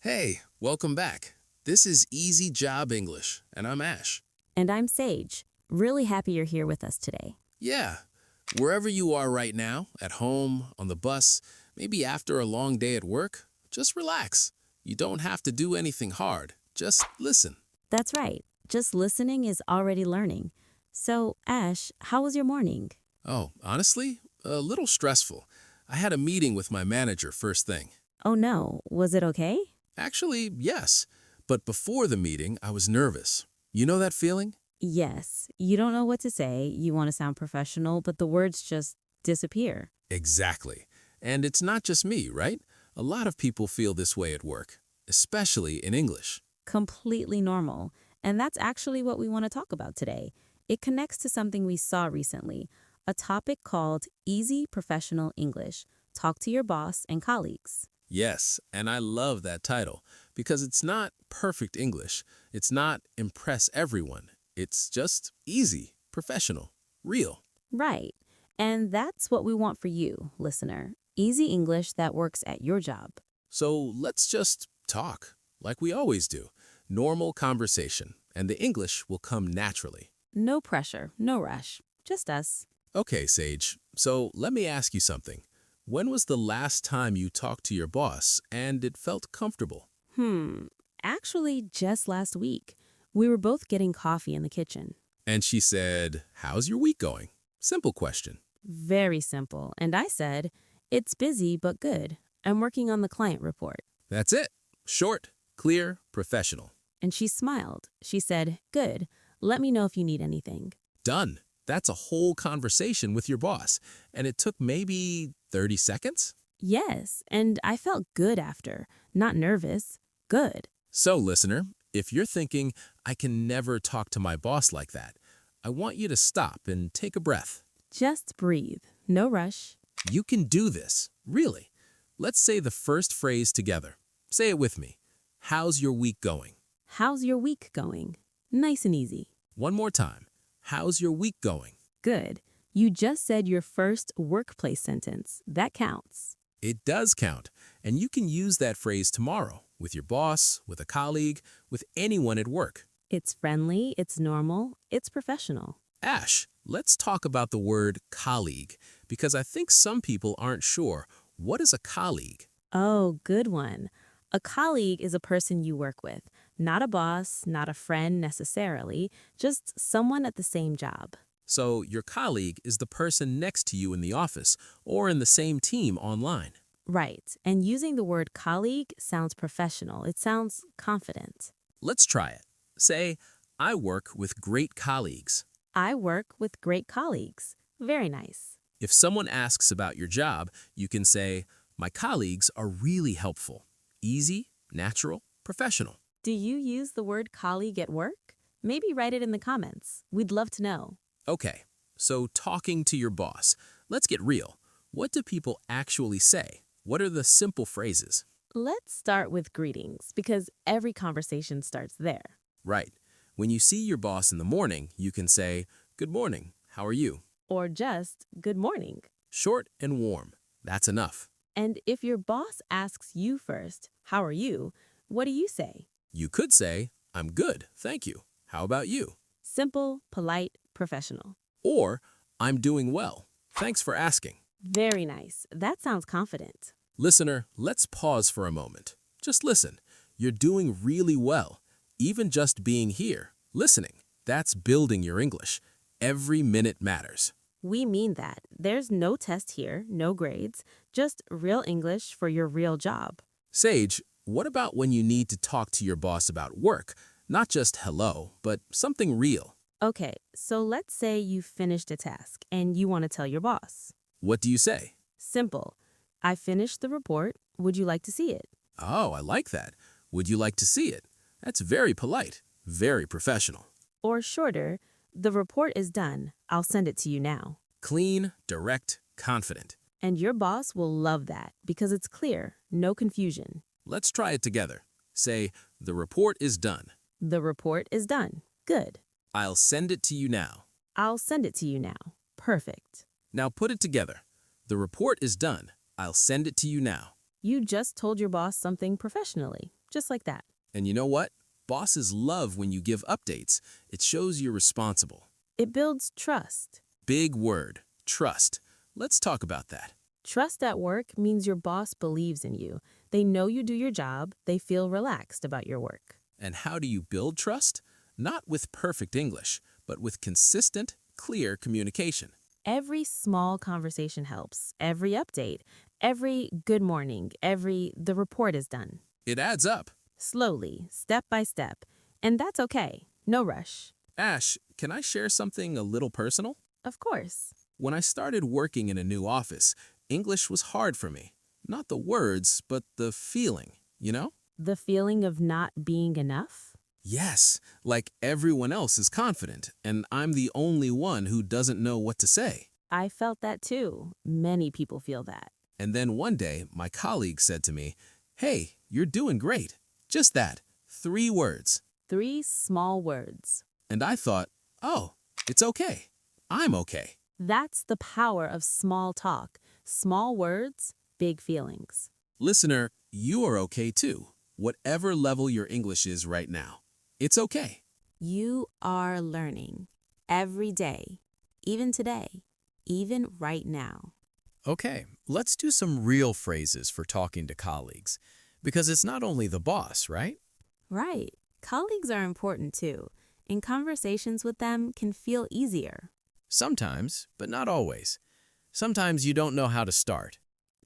Hey, welcome back. This is Easy Job English, and I'm Ash. And I'm Sage. Really happy you're here with us today. Yeah, wherever you are right now, at home, on the bus, maybe after a long day at work, just relax. You don't have to do anything hard. Just listen. That's right. Just listening is already learning. So, Ash, how was your morning? Oh, honestly, a little stressful. I had a meeting with my manager first thing. Oh no, was it okay? Actually, yes, but before the meeting, I was nervous. You know that feeling? Yes. You don't know what to say, you want to sound professional, but the words just disappear. Exactly. And it's not just me, right? A lot of people feel this way at work, especially in English. Completely normal. And that's actually what we want to talk about today. It connects to something we saw recently, a topic called Easy Professional English. Talk to your boss and colleagues. Yes, and I love that title because it's not perfect English. It's not impress everyone. It's just easy, professional, real. Right. And that's what we want for you, listener. Easy English that works at your job. So let's just talk like we always do. Normal conversation, and the English will come naturally. No pressure, no rush. Just us. Okay, Sage, so let me ask you something. When was the last time you talked to your boss and it felt comfortable? Hmm. Actually, just last week, we were both getting coffee in the kitchen. And she said, "How's your week going?" Simple question. Very simple. And I said, it's busy but good. I'm working on the client report. That's it. Short, clear, professional. And she smiled. She said, good. Let me know if you need anything. Done. That's a whole conversation with your boss. And it took maybe 30 seconds? Yes, and I felt good after. Not nervous. Good. So, listener, if you're thinking, I can never talk to my boss like that, I want you to stop and take a breath. Just breathe. No rush. You can do this, really. Let's say the first phrase together. Say it with me. How's your week going? How's your week going? Nice and easy. One more time. How's your week going? Good. You just said your first workplace sentence. That counts. It does count, and you can use that phrase tomorrow with your boss, with a colleague, with anyone at work. It's friendly, it's normal, it's professional. Ash, let's talk about the word colleague, because I think some people aren't sure. What is a colleague? Oh, good one. A colleague is a person you work with, not a boss, not a friend necessarily, just someone at the same job. So your colleague is the person next to you in the office or in the same team online. Right, and using the word colleague sounds professional. It sounds confident. Let's try it. Say, I work with great colleagues. I work with great colleagues. Very nice. If someone asks about your job, you can say, my colleagues are really helpful. Easy, natural, professional. Do you use the word colleague at work? Maybe write it in the comments. We'd love to know. Okay, so talking to your boss. Let's get real. What do people actually say? What are the simple phrases? Let's start with greetings because every conversation starts there. Right. When you see your boss in the morning, you can say, good morning, how are you? Or just good morning. Short and warm. That's enough. And if your boss asks you first, how are you? What do you say? You could say, I'm good, thank you. How about you? Simple, polite, professional. Or, I'm doing well. Thanks for asking. Very nice. That sounds confident. Listener, let's pause for a moment. Just listen. You're doing really well. Even just being here, listening, that's building your English. Every minute matters. We mean that. There's no test here, no grades, just real English for your real job. Sage, what about when you need to talk to your boss about work? Not just hello, but something real. Okay, so let's say you finished a task and you want to tell your boss. What do you say? Simple. I finished the report. Would you like to see it? Oh, I like that. Would you like to see it? That's very polite, very professional. Or shorter, the report is done. I'll send it to you now. Clean, direct, confident. And your boss will love that because it's clear, no confusion. Let's try it together. Say, the report is done. The report is done. Good. I'll send it to you now. I'll send it to you now. Perfect. Now put it together. The report is done. I'll send it to you now. You just told your boss something professionally. just like that. And you know what? Bosses love when you give updates. It shows you're responsible. It builds trust. Big word, trust. Let's talk about that. Trust at work means your boss believes in you. They know you do your job. They feel relaxed about your work. And how do you build trust? Not with perfect English, but with consistent, clear communication. Every small conversation helps. Every update, every good morning, the report is done. It adds up. Slowly, step by step. And that's okay. No rush. Ash, can I share something a little personal? Of course. When I started working in a new office, English was hard for me. Not the words, but the feeling, you know? The feeling of not being enough? Yes, like everyone else is confident, and I'm the only one who doesn't know what to say. I felt that too. Many people feel that. And then one day, my colleague said to me, "Hey, you're doing great." Just that, 3 words. 3 small words. And I thought, oh, it's okay. I'm okay. That's the power of small talk. Small words, big feelings. Listener, you are okay too, whatever level your English is right now. It's okay. You are learning every day, even today, even right now. Okay, let's do some real phrases for talking to colleagues, because it's not only the boss, right? Right. Colleagues are important too, and conversations with them can feel easier. Sometimes, but not always. Sometimes you don't know how to start.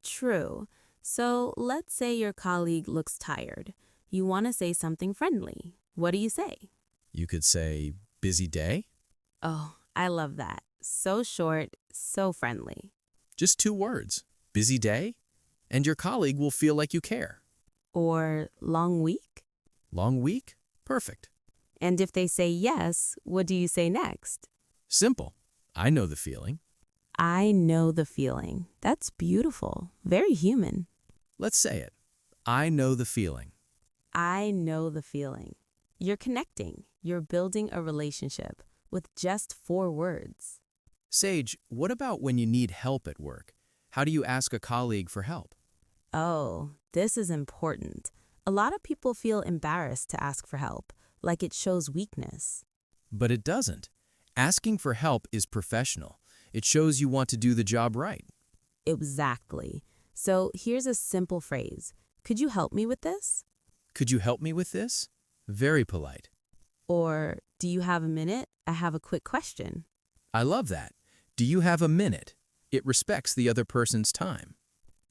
True. So let's say your colleague looks tired. You want to say something friendly. What do you say? You could say, busy day? Oh, I love that. So short, so friendly. Just 2 words, busy day, and your colleague will feel like you care. Or long week? Long week? Perfect. And if they say yes, what do you say next? Simple. I know the feeling. I know the feeling. That's beautiful. Very human. Let's say it. I know the feeling. I know the feeling. You're connecting. You're building a relationship with just 4 words. Sage, what about when you need help at work? How do you ask a colleague for help? Oh, this is important. A lot of people feel embarrassed to ask for help, like it shows weakness. But it doesn't. Asking for help is professional. It shows you want to do the job right. Exactly. So here's a simple phrase. Could you help me with this? Could you help me with this? Very polite. Or, do you have a minute? I have a quick question. I love that. Do you have a minute? It respects the other person's time.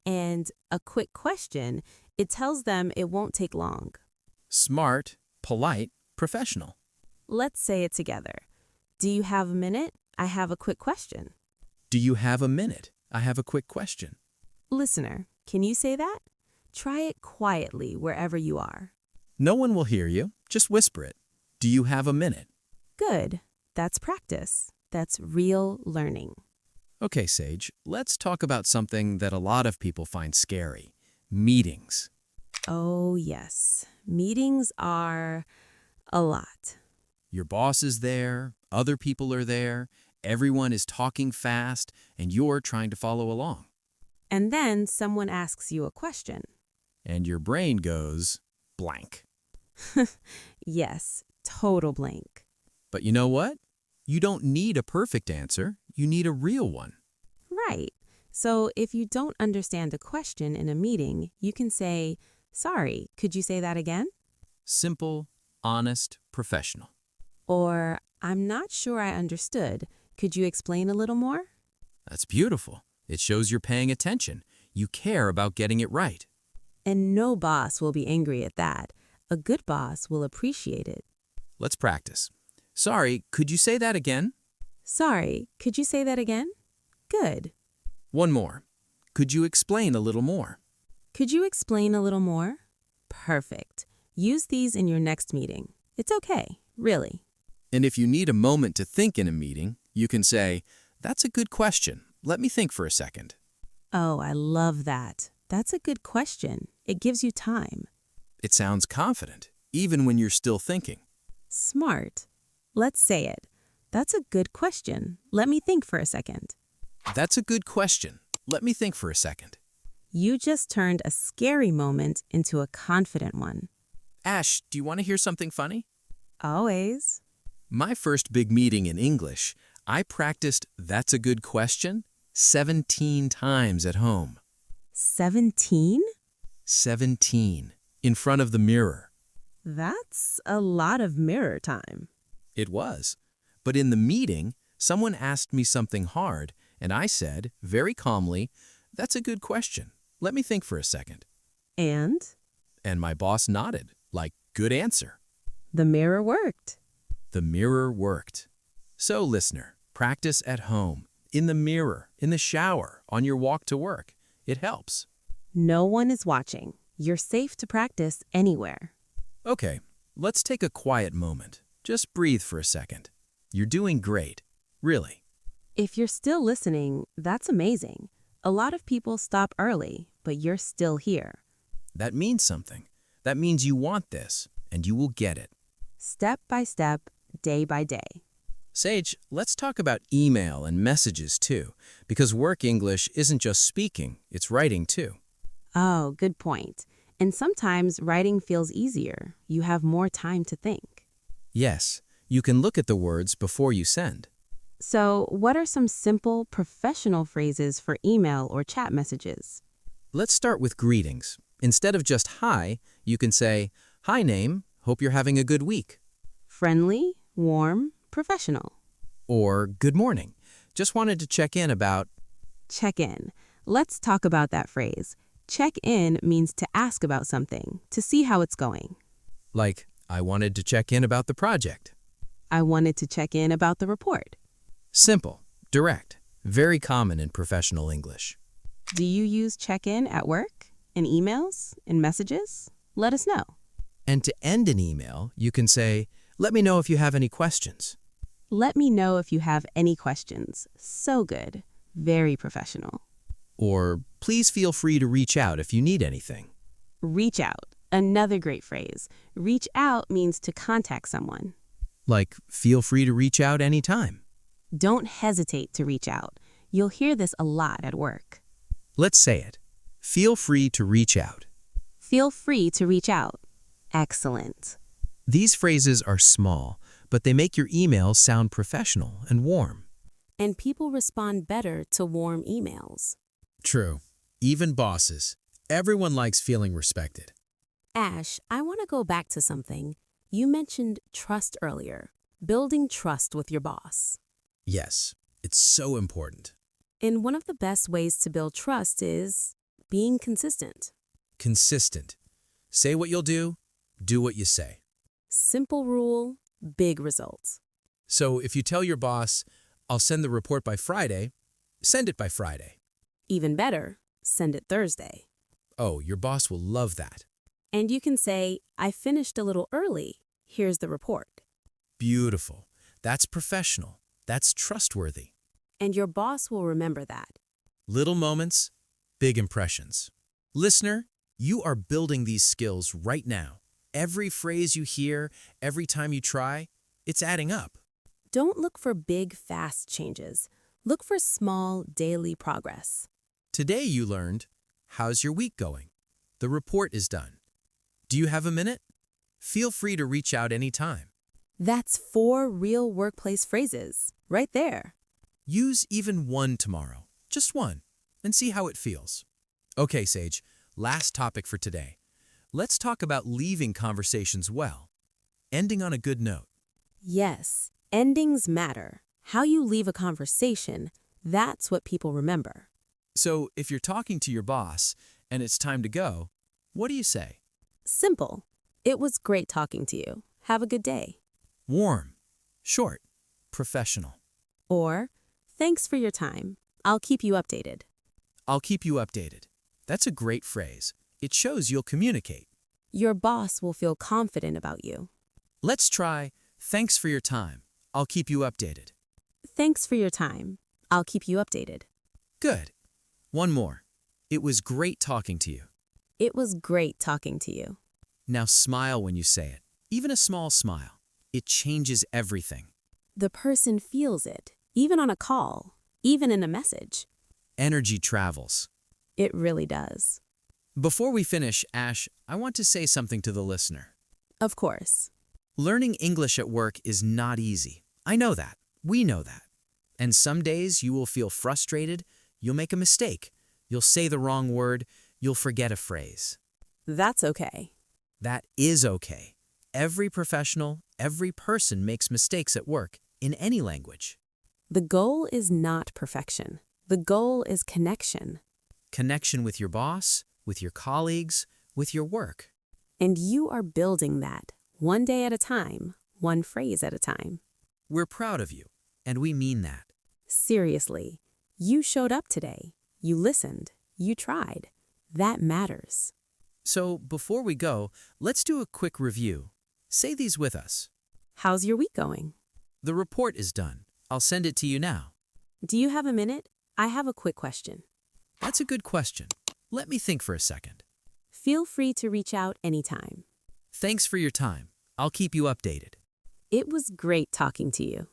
And a quick question, it tells them it won't take long. Smart, polite, professional. Let's say it together. Do you have a minute? I have a quick question. Do you have a minute? I have a quick question. Listener, can you say that? Try it quietly wherever you are. No one will hear you. Just whisper it. Do you have a minute? Good. That's practice. That's real learning. Okay, Sage, let's talk about something that a lot of people find scary. Meetings. Oh, yes. Meetings are a lot. Your boss is there, other people are there, everyone is talking fast, and you're trying to follow along. And then someone asks you a question. And your brain goes blank. Yes, total blank. But you know what? You don't need a perfect answer. You need a real one. Right. So if you don't understand a question in a meeting, you can say, "Sorry, could you say that again?" Simple, honest, professional. Or, "I'm not sure I understood. Could you explain a little more?" That's beautiful. It shows you're paying attention. You care about getting it right. And no boss will be angry at that. A good boss will appreciate it. Let's practice. Sorry, could you say that again? "Sorry, could you say that again?" Good. One more. Could you explain a little more? Could you explain a little more? Perfect. Use these in your next meeting. It's okay, really. And if you need a moment to think in a meeting, you can say, "That's a good question. Let me think for a second." Oh, I love that. That's a good question. It gives you time. It sounds confident, even when you're still thinking. Smart. Let's say it. That's a good question. Let me think for a second. That's a good question. Let me think for a second. You just turned a scary moment into a confident one. Ash, do you want to hear something funny? Always. My first big meeting in English, I practiced "That's a good question" 17 times at home. 17? 17. In front of the mirror. That's a lot of mirror time. It was. But in the meeting, someone asked me something hard, and I said, very calmly, "That's a good question. Let me think for a second." And And my boss nodded, like, "Good answer." the mirror worked. The mirror worked. So, listener, practice at home, in the mirror, in the shower, on your walk to work. It helps. No one is watching. You're safe to practice anywhere. Okay, let's take a quiet moment. Just breathe for a second. You're doing great. Really. If you're still listening, that's amazing. A lot of people stop early, but you're still here. That means something. That means you want this, and you will get it. Step by step, day by day. Sage, let's talk about email and messages too, because work English isn't just speaking, it's writing too. Oh, good point. And sometimes writing feels easier. You have more time to think. Yes, you can look at the words before you send. So, what are some simple professional phrases for email or chat messages? Let's start with greetings. Instead of just hi, you can say, "Hi name, hope you're having a good week." Friendly, warm, professional. Or "Good morning. Just wanted to check in about..." Check in. Let's talk about that phrase. Check in means to ask about something, to see how it's going. Like, "I wanted to check in about the project." I wanted to check in about the report. Simple, direct, very common in professional English. Do you use check in at work, in emails, in messages? Let us know. And to end an email, you can say, "Let me know if you have any questions." Let me know if you have any questions. So good. Very professional. Or, "Please feel free to reach out if you need anything." Reach out. Another great phrase. Reach out means to contact someone. Like, "Feel free to reach out anytime." Don't hesitate to reach out. You'll hear this a lot at work. Let's say it. Feel free to reach out. Feel free to reach out. Excellent. These phrases are small, but they make your emails sound professional and warm. And people respond better to warm emails. True. Even bosses. Everyone likes feeling respected. Ash, I want to go back to something. You mentioned trust earlier. Building trust with your boss. Yes, it's so important. And one of the best ways to build trust is being consistent. Consistent. Say what you'll do what you say. Simple rule, big results. So if you tell your boss, "I'll send the report by Friday," send it by Friday. Even better, send it Thursday. Oh, your boss will love that. And you can say, "I finished a little early. Here's the report." Beautiful. That's professional. That's trustworthy. And your boss will remember that. Little moments, big impressions. Listener, you are building these skills right now. Every phrase you hear, every time you try, it's adding up. Don't look for big, fast changes. Look for small, daily progress. Today you learned, how's your week going? The report is done. Do you have a minute? Feel free to reach out anytime. That's 4 real workplace phrases, right there. Use even one tomorrow, just one, and see how it feels. Okay, Sage, last topic for today. Let's talk about leaving conversations well, ending on a good note. Yes, endings matter. How you leave a conversation, that's what people remember. So if you're talking to your boss and it's time to go, what do you say? Simple. It was great talking to you. Have a good day. Warm, short, professional. Or, thanks for your time. I'll keep you updated. I'll keep you updated. That's a great phrase. It shows you'll communicate. Your boss will feel confident about you. Let's try, thanks for your time. I'll keep you updated. Thanks for your time. I'll keep you updated. Good. One more. It was great talking to you. It was great talking to you. Now smile when you say it. Even a small smile. It changes everything. The person feels it, even on a call, even in a message. Energy travels. It really does. Before we finish, Ash, I want to say something to the listener. Of course. Learning English at work is not easy. I know that. We know that. And some days you will feel frustrated, you'll make a mistake, you'll say the wrong word, you'll forget a phrase. That's okay. That is okay. Every professional, every person makes mistakes at work, in any language. The goal is not perfection. The goal is connection. Connection with your boss, with your colleagues, with your work. And you are building that, one day at a time, one phrase at a time. We're proud of you, and we mean that. Seriously, you showed up today. You listened. You tried. That matters. So before we go, let's do a quick review. Say these with us. How's your week going? The report is done. I'll send it to you now. Do you have a minute? I have a quick question. That's a good question. Let me think for a second. Feel free to reach out anytime. Thanks for your time. I'll keep you updated. It was great talking to you.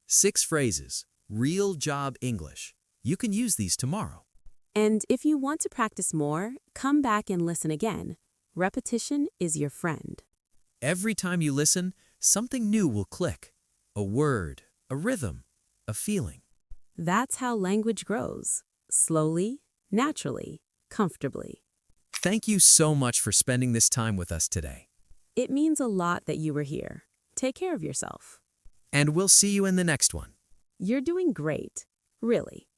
6 phrases, real job English. You can use these tomorrow. And if you want to practice more, come back and listen again. Repetition is your friend. Every time you listen, something new will click. A word, a rhythm, a feeling. That's how language grows. Slowly, naturally, comfortably. Thank you so much for spending this time with us today. It means a lot that you were here. Take care of yourself. And we'll see you in the next one. You're doing great. Really.